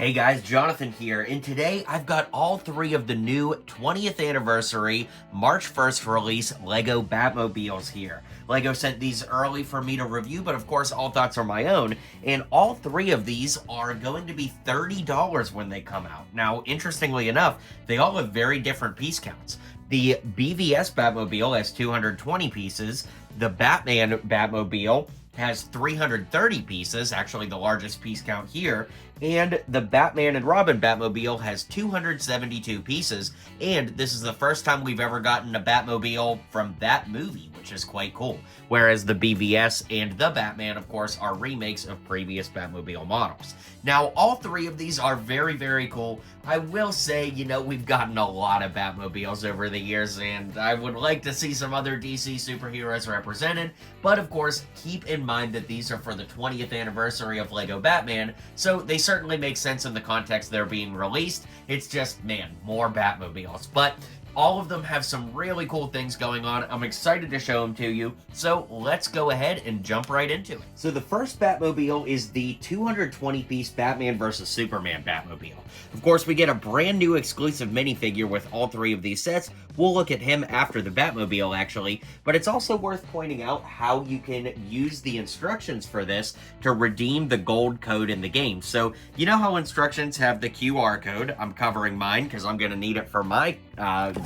Hey guys, Jonathan here, and today I've got all three of the new 20th anniversary March 1st release LEGO Batmobiles here. LEGO sent these early for me to review, but of course all thoughts are my own, and all three of these are going to be $30 when they come out. Now, interestingly enough, they all have very different piece counts. The BvS Batmobile has 220 pieces, the Batman Batmobile has 330 pieces, actually the largest piece count here, and the Batman and Robin Batmobile has 272 pieces, and this is the first time we've ever gotten a Batmobile from that movie, which is quite cool. Whereas the BvS and the Batman, of course, are remakes of previous Batmobile models. Now, all three of these are very, very cool. I will say, we've gotten a lot of Batmobiles over the years, and I would like to see some other DC superheroes represented, but of course, keep in mind that these are for the 20th anniversary of LEGO Batman, so they certainly make sense in the context they're being released. It's just, man, more Batmobiles. But all of them have some really cool things going on. I'm excited to show them to you, so let's go ahead and jump right into it. So the first Batmobile is the 220-piece Batman vs. Superman Batmobile. Of course, we get a brand new exclusive minifigure with all three of these sets. We'll look at him after the Batmobile, actually, but it's also worth pointing out how you can use the instructions for this to redeem the gold code in the game. So, you know how instructions have the QR code? I'm covering mine because I'm going to need it for my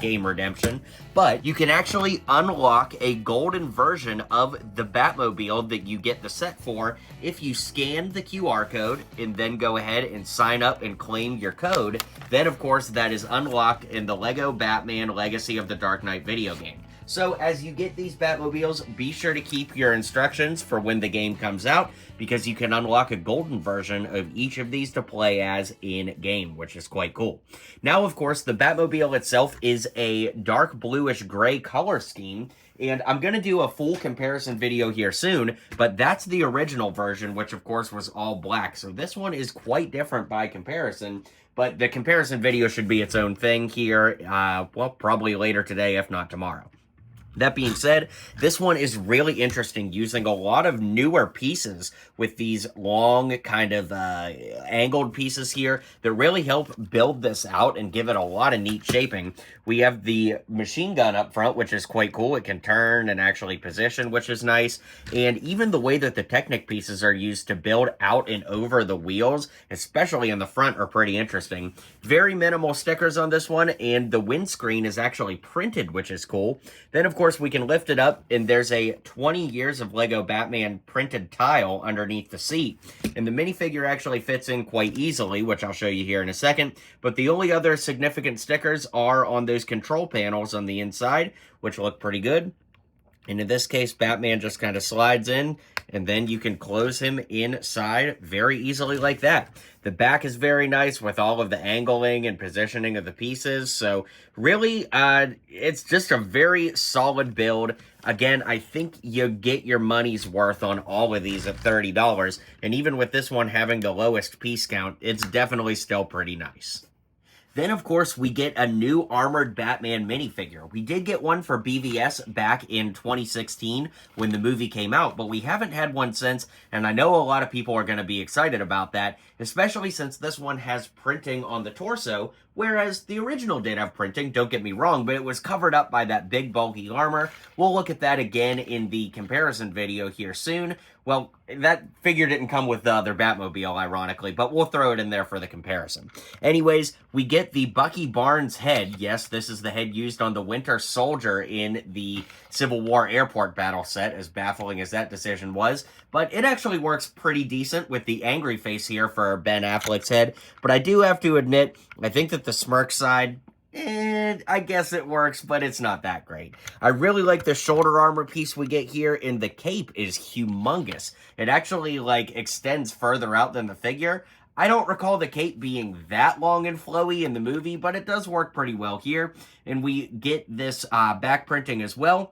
game redemption, but you can actually unlock a golden version of the Batmobile that you get the set for if you scan the QR code and then go ahead and sign up and claim your code. Then, of course, that is unlocked in the LEGO Batman Legacy of the Dark Knight video game. So as you get these Batmobiles, be sure to keep your instructions for when the game comes out, because you can unlock a golden version of each of these to play as in-game, which is quite cool. Now, of course, the Batmobile itself is a dark bluish gray color scheme, and I'm going to do a full comparison video here soon, but that's the original version, which of course was all black. So this one is quite different by comparison, but the comparison video should be its own thing here, well, probably later today, if not tomorrow. That being said, this one is really interesting, using a lot of newer pieces with these long kind of angled pieces here that really help build this out and give it a lot of neat shaping. We have the machine gun up front, which is quite cool. It can turn and actually position, which is nice. And even the way that the Technic pieces are used to build out and over the wheels, especially in the front, are pretty interesting. Very minimal stickers on this one, and the windscreen is actually printed, which is cool. Then, of course, we can lift it up, and there's a 20 years of LEGO Batman printed tile underneath the seat. And the minifigure actually fits in quite easily, which I'll show you here in a second. But the only other significant stickers are on those control panels on the inside, which look pretty good. And in this case, Batman just kind of slides in, and then you can close him inside very easily like that. The back is very nice with all of the angling and positioning of the pieces. So really, it's just a very solid build. Again, I think you get your money's worth on all of these at $30. And even with this one having the lowest piece count, it's definitely still pretty nice. Then, of course, we get a new Armored Batman minifigure. We did get one for BvS back in 2016 when the movie came out, but we haven't had one since, and I know a lot of people are going to be excited about that, especially since this one has printing on the torso, whereas the original did have printing, don't get me wrong, but it was covered up by that big bulky armor. We'll look at that again in the comparison video here soon. Well, that figure didn't come with the other Batmobile, ironically, but we'll throw it in there for the comparison. Anyways, we get the Bucky Barnes head. Yes, this is the head used on the Winter Soldier in the Civil War airport battle set, as baffling as that decision was. But it actually works pretty decent with the angry face here for Ben Affleck's head. But I do have to admit, I think that the smirk side, I guess it works, but it's not that great. I really like the shoulder armor piece we get here, and the cape is humongous. It actually, extends further out than the figure. I don't recall the cape being that long and flowy in the movie, but it does work pretty well here. And we get this back printing as well.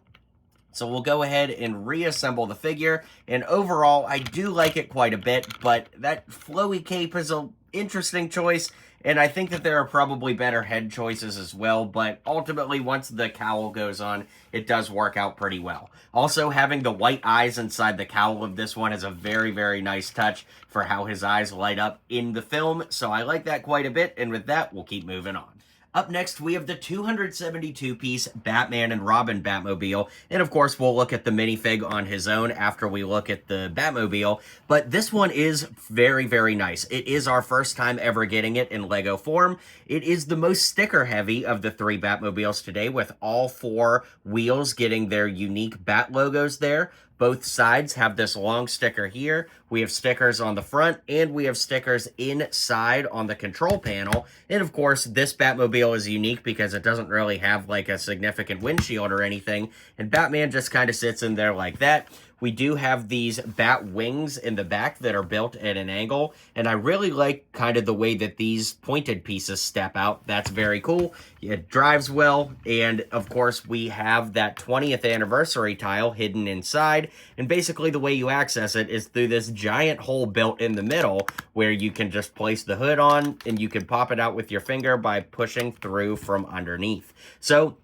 So we'll go ahead and reassemble the figure, and overall, I do like it quite a bit, but that flowy cape is an interesting choice, and I think that there are probably better head choices as well, but ultimately, once the cowl goes on, it does work out pretty well. Also, having the white eyes inside the cowl of this one is a very, very nice touch for how his eyes light up in the film, so I like that quite a bit, and with that, we'll keep moving on. Up next, we have the 272-piece Batman and Robin Batmobile, and of course, we'll look at the minifig on his own after we look at the Batmobile, but this one is very, very nice. It is our first time ever getting it in Lego form. It is the most sticker-heavy of the three Batmobiles today, with all four wheels getting their unique Bat logos there. Both sides have this long sticker here. We have stickers on the front, and we have stickers inside on the control panel. And of course, this Batmobile is unique because it doesn't really have like a significant windshield or anything, and Batman just kind of sits in there like that. We do have these bat wings in the back that are built at an angle, and I really like kind of the way that these pointed pieces step out. That's very cool. It drives well, and of course we have that 20th anniversary tile hidden inside, and basically the way you access it is through this giant hole built in the middle where you can just place the hood on, and you can pop it out with your finger by pushing through from underneath. So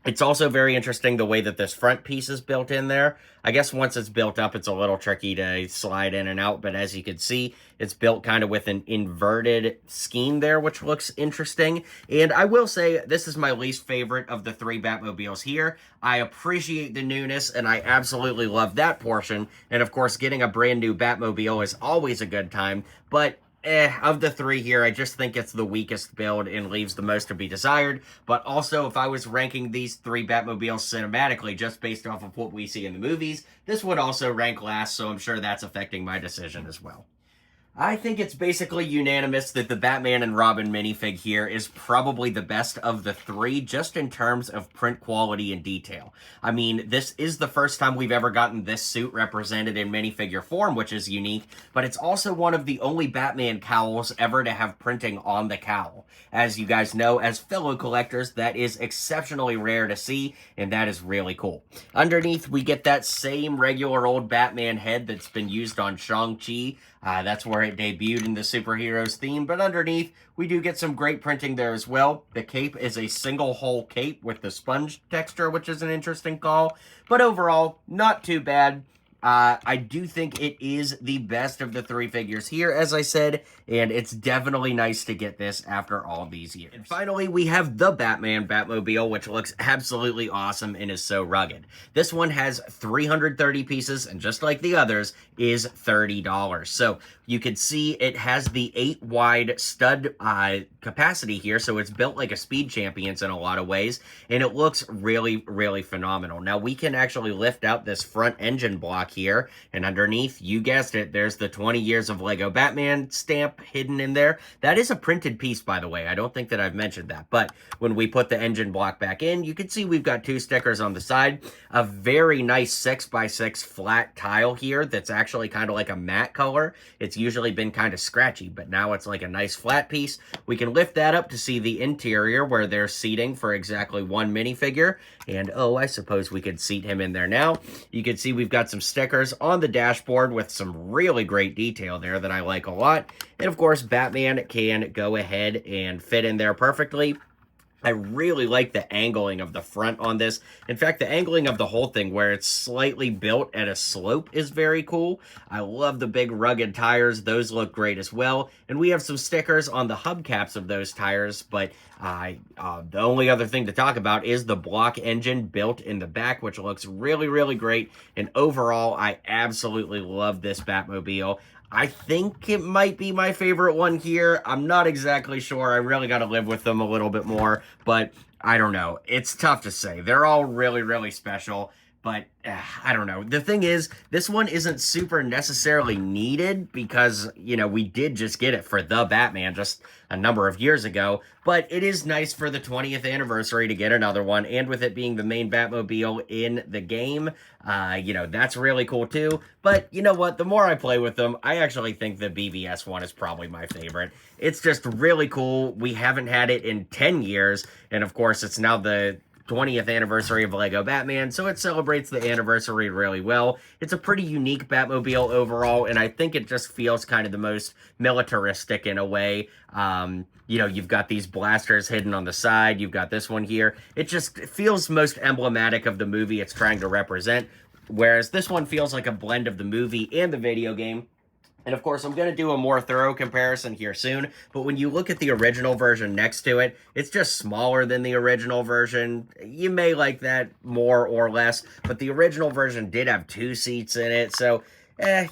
it's also very interesting the way that this front piece is built in there. I guess once it's built up, it's a little tricky to slide in and out, but as you can see, it's built kind of with an inverted scheme there, which looks interesting. And I will say, this is my least favorite of the three Batmobiles here. I appreciate the newness, and I absolutely love that portion. And of course, getting a brand new Batmobile is always a good time, but of the three here, I just think it's the weakest build and leaves the most to be desired. But also, if I was ranking these three Batmobiles cinematically, just based off of what we see in the movies, this would also rank last, so I'm sure that's affecting my decision as well. I think it's basically unanimous that the Batman and Robin minifig here is probably the best of the three, just in terms of print quality and detail. I mean, this is the first time we've ever gotten this suit represented in minifigure form, which is unique, but it's also one of the only Batman cowls ever to have printing on the cowl. As you guys know, as fellow collectors, that is exceptionally rare to see, and that is really cool. Underneath, we get that same regular old Batman head that's been used on Shang-Chi. That's where it debuted in the superheroes theme, but underneath, we do get some great printing there as well. The cape is a single hole cape with the sponge texture, which is an interesting call, but overall, not too bad. I do think it is the best of the three figures here, as I said, and it's definitely nice to get this after all these years. And finally, we have the Batman Batmobile, which looks absolutely awesome and is so rugged. This one has 330 pieces, and just like the others, is $30. So you can see it has the 8-wide stud capacity here, so it's built like a Speed Champions in a lot of ways, and it looks really, really phenomenal. Now, we can actually lift out this front engine block here, and underneath, you guessed it, there's the 20 years of Lego Batman stamp hidden in there. That is a printed piece, by the way. I don't think that I've mentioned that, but when we put the engine block back in, you can see we've got two stickers on the side, a very nice 6x6 flat tile here that's actually kind of like a matte color. It's usually been kind of scratchy, but now it's like a nice flat piece. We can lift that up to see the interior where there's seating for exactly one minifigure, and oh, I suppose we could seat him in there now. You can see we've got some stickers on the dashboard with some really great detail there that I like a lot. And of course, Batman can go ahead and fit in there perfectly. I really like the angling of the front on this. In fact, the angling of the whole thing where it's slightly built at a slope is very cool. I love the big rugged tires. Those look great as well. And we have some stickers on the hubcaps of those tires, but the only other thing to talk about is the block engine built in the back, which looks really, really great. And overall, I absolutely love this Batmobile. I think it might be my favorite one here. I'm not exactly sure. I really got to live with them a little bit more, but I don't know. It's tough to say. They're all really, really special, but I don't know. The thing is, this one isn't super necessarily needed because, you know, we did just get it for the Batman just a number of years ago, but it is nice for the 20th anniversary to get another one, and with it being the main Batmobile in the game, you know, that's really cool too. But you know what? The more I play with them, I actually think the BvS one is probably my favorite. It's just really cool. We haven't had it in 10 years, and of course, it's now the 20th anniversary of Lego Batman, so it celebrates the anniversary really well. It's a pretty unique Batmobile overall, and I think it just feels kind of the most militaristic in a way. You know, you've got these blasters hidden on the side, you've got this one here. It just feels most emblematic of the movie it's trying to represent, whereas this one feels like a blend of the movie and the video game. And of course, I'm going to do a more thorough comparison here soon, but when you look at the original version next to it, it's just smaller than the original version. You may like that more or less, but the original version did have 2 seats in it, so,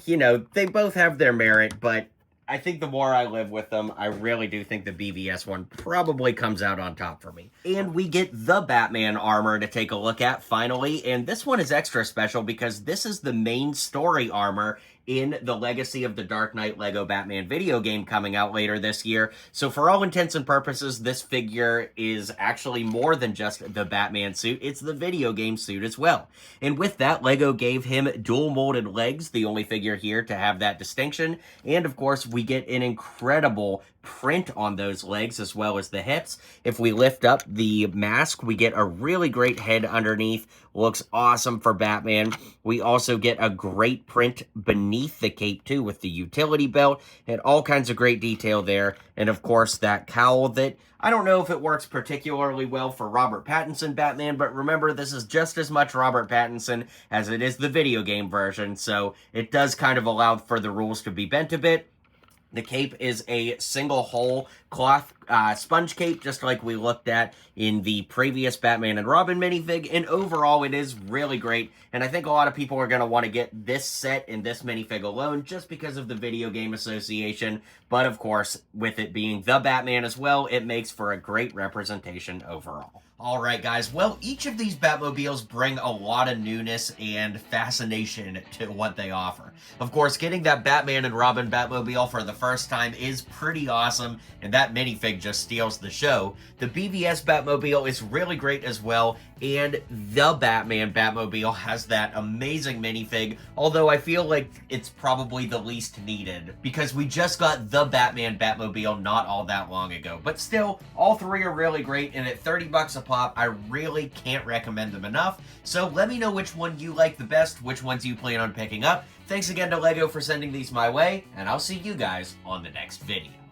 you know, they both have their merit, but I think the more I live with them, I really do think the BvS one probably comes out on top for me. And we get the Batman armor to take a look at, finally, and this one is extra special because this is the main story armor in the Legacy of the Dark Knight Lego Batman video game coming out later this year. So for all intents and purposes, this figure is actually more than just the Batman suit. It's the video game suit as well. And with that, Lego gave him dual molded legs, the only figure here to have that distinction. And of course, we get an incredible print on those legs as well as the hips. If we lift up the mask, we get a really great head underneath. Looks awesome for Batman. We also get a great print beneath the cape too with the utility belt and all kinds of great detail there. And of course that cowl that I don't know if it works particularly well for Robert Pattinson Batman, but remember this is just as much Robert Pattinson as it is the video game version, so it does kind of allow for the rules to be bent a bit. The cape is a single hole cloth sponge cape, just like we looked at in the previous Batman and Robin minifig, and overall it is really great, and I think a lot of people are going to want to get this set and this minifig alone just because of the video game association, but of course, with it being the Batman as well, it makes for a great representation overall. Alright guys, well, each of these Batmobiles bring a lot of newness and fascination to what they offer. Of course, getting that Batman and Robin Batmobile for the first time is pretty awesome, and that minifig just steals the show. The BvS Batmobile is really great as well, and the Batman Batmobile has that amazing minifig, although I feel like it's probably the least needed, because we just got the Batman Batmobile not all that long ago. But still, all three are really great, and at 30 bucks a pop, I really can't recommend them enough. So let me know which one you like the best, which ones you plan on picking up. Thanks again to LEGO for sending these my way, and I'll see you guys on the next video.